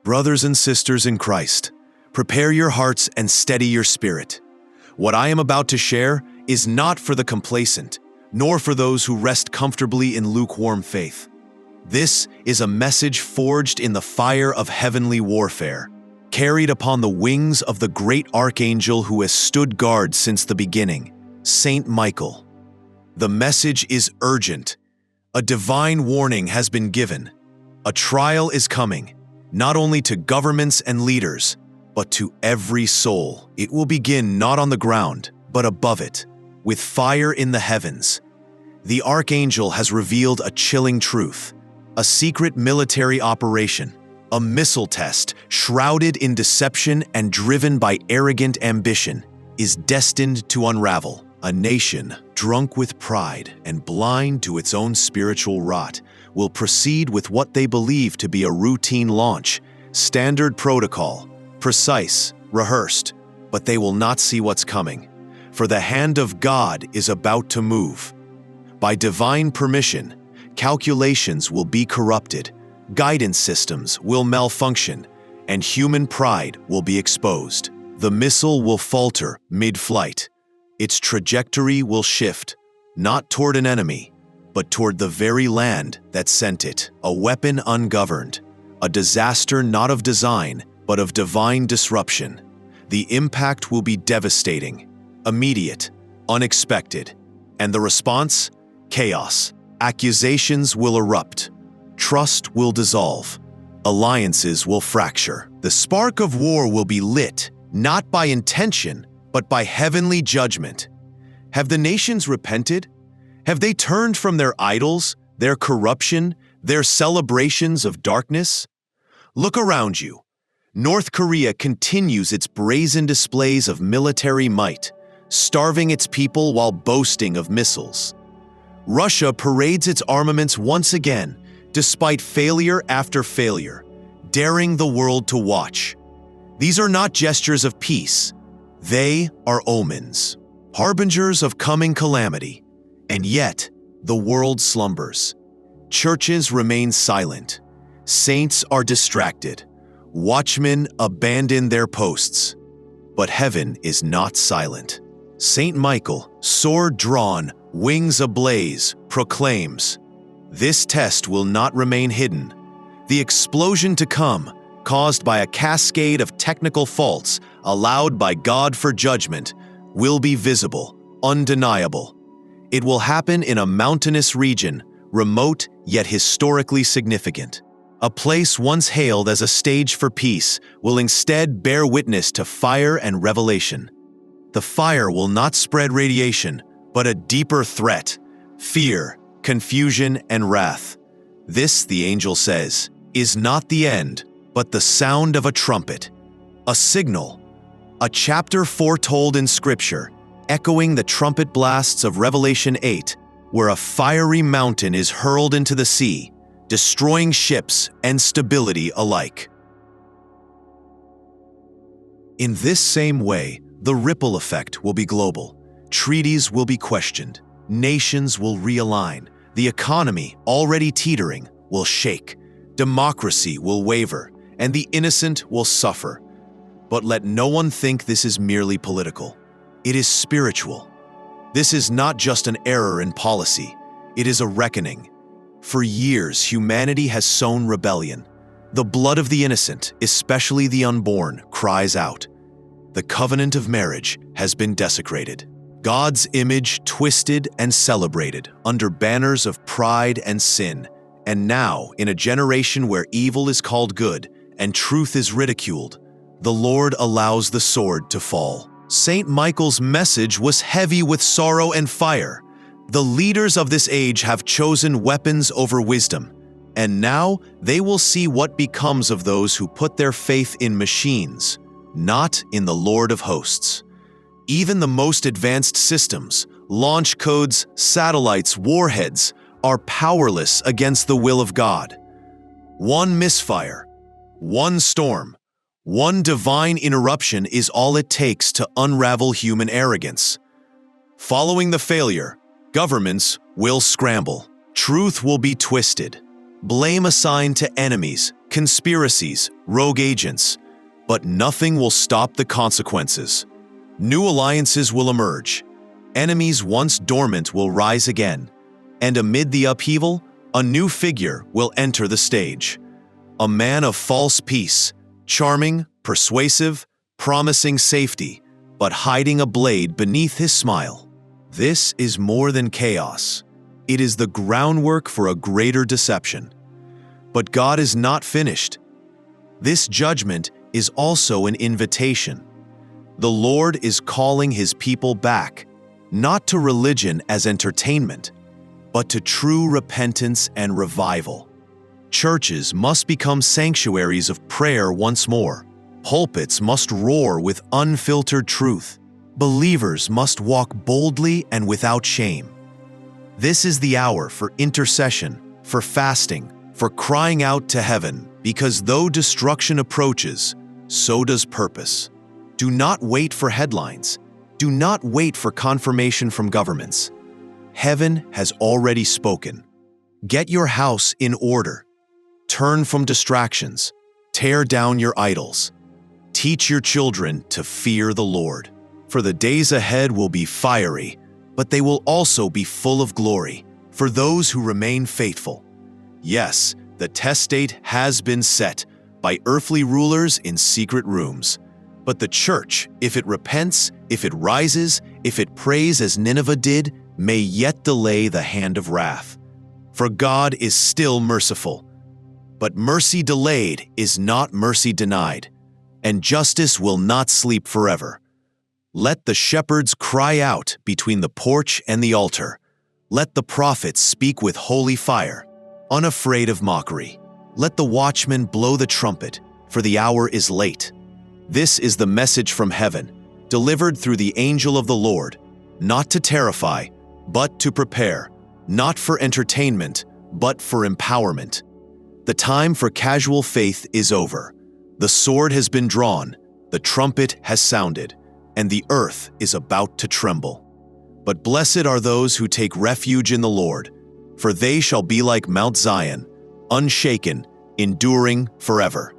Brothers and sisters in Christ, prepare your hearts and steady your spirit. What I am about to share is not for the complacent, nor for those who rest comfortably in lukewarm faith. This is a message forged in the fire of heavenly warfare, carried upon the wings of the great archangel who has stood guard since the beginning, Saint Michael. The message is urgent. A divine warning has been given. A trial is coming, not only to governments and leaders, but to every soul. It will begin not on the ground, but above it, with fire in the heavens. The archangel has revealed a chilling truth, a secret military operation, a missile test shrouded in deception and driven by arrogant ambition, is destined to unravel. A nation drunk with pride and blind to its own spiritual rot will proceed with what they believe to be a routine launch, standard protocol, precise, rehearsed, but they will not see what's coming, for the hand of God is about to move. By divine permission, calculations will be corrupted, guidance systems will malfunction, and human pride will be exposed. The missile will falter mid-flight. Its trajectory will shift, not toward an enemy, but toward the very land that sent it. A weapon ungoverned, a disaster not of design, but of divine disruption. The impact will be devastating, immediate, unexpected. And the response? Chaos. Accusations will erupt. Trust will dissolve. Alliances will fracture. The spark of war will be lit, not by intention, but by heavenly judgment. Have the nations repented? Have they turned from their idols, their corruption, their celebrations of darkness? Look around you. North Korea continues its brazen displays of military might, starving its people while boasting of missiles. Russia parades its armaments once again, despite failure after failure, daring the world to watch. These are not gestures of peace. They are omens, harbingers of coming calamity. And yet, the world slumbers. Churches remain silent. Saints are distracted. Watchmen abandon their posts. But heaven is not silent. Saint Michael, sword drawn, wings ablaze, proclaims, "This test will not remain hidden. The explosion to come, caused by a cascade of technical faults allowed by God for judgment, will be visible, undeniable. It will happen in a mountainous region, remote yet historically significant. A place once hailed as a stage for peace will instead bear witness to fire and revelation. The fire will not spread radiation, but a deeper threat, fear, confusion, and wrath. This, the angel says, is not the end, but the sound of a trumpet, a signal, a chapter foretold in Scripture, echoing the trumpet blasts of Revelation 8, where a fiery mountain is hurled into the sea, destroying ships and stability alike. In this same way, the ripple effect will be global. Treaties will be questioned. Nations will realign. The economy, already teetering, will shake. Democracy will waver, and the innocent will suffer. But let no one think this is merely political. It is spiritual. This is not just an error in policy. It is a reckoning. For years, humanity has sown rebellion. The blood of the innocent, especially the unborn, cries out. The covenant of marriage has been desecrated. God's image twisted and celebrated under banners of pride and sin. And now, in a generation where evil is called good and truth is ridiculed, the Lord allows the sword to fall. Saint Michael's message was heavy with sorrow and fire. The leaders of this age have chosen weapons over wisdom, and now they will see what becomes of those who put their faith in machines, not in the Lord of hosts. Even the most advanced systems, launch codes, satellites, warheads, are powerless against the will of God. One misfire, one storm, one divine interruption is all it takes to unravel human arrogance. Following the failure, governments will scramble. Truth will be twisted. Blame assigned to enemies, conspiracies, rogue agents, but nothing will stop the consequences. New alliances will emerge. Enemies once dormant will rise again. And amid the upheaval, a new figure will enter the stage. A man of false peace, charming, persuasive, promising safety, but hiding a blade beneath his smile. This is more than chaos. It is the groundwork for a greater deception. But God is not finished. This judgment is also an invitation. The Lord is calling his people back, not to religion as entertainment, but to true repentance and revival. Churches must become sanctuaries of prayer once more. Pulpits must roar with unfiltered truth. Believers must walk boldly and without shame. This is the hour for intercession, for fasting, for crying out to heaven, because though destruction approaches, so does purpose. Do not wait for headlines. Do not wait for confirmation from governments. Heaven has already spoken. Get your house in order. Turn from distractions. Tear down your idols. Teach your children to fear the Lord. For the days ahead will be fiery, but they will also be full of glory for those who remain faithful. Yes, the test date has been set by earthly rulers in secret rooms. But the church, if it repents, if it rises, if it prays as Nineveh did, may yet delay the hand of wrath. For God is still merciful. But mercy delayed is not mercy denied, and justice will not sleep forever. Let the shepherds cry out between the porch and the altar. Let the prophets speak with holy fire, unafraid of mockery. Let the watchmen blow the trumpet, for the hour is late. This is the message from heaven, delivered through the angel of the Lord, not to terrify, but to prepare, not for entertainment, but for empowerment. The time for casual faith is over. The sword has been drawn, the trumpet has sounded, and the earth is about to tremble. But blessed are those who take refuge in the Lord, for they shall be like Mount Zion, unshaken, enduring forever.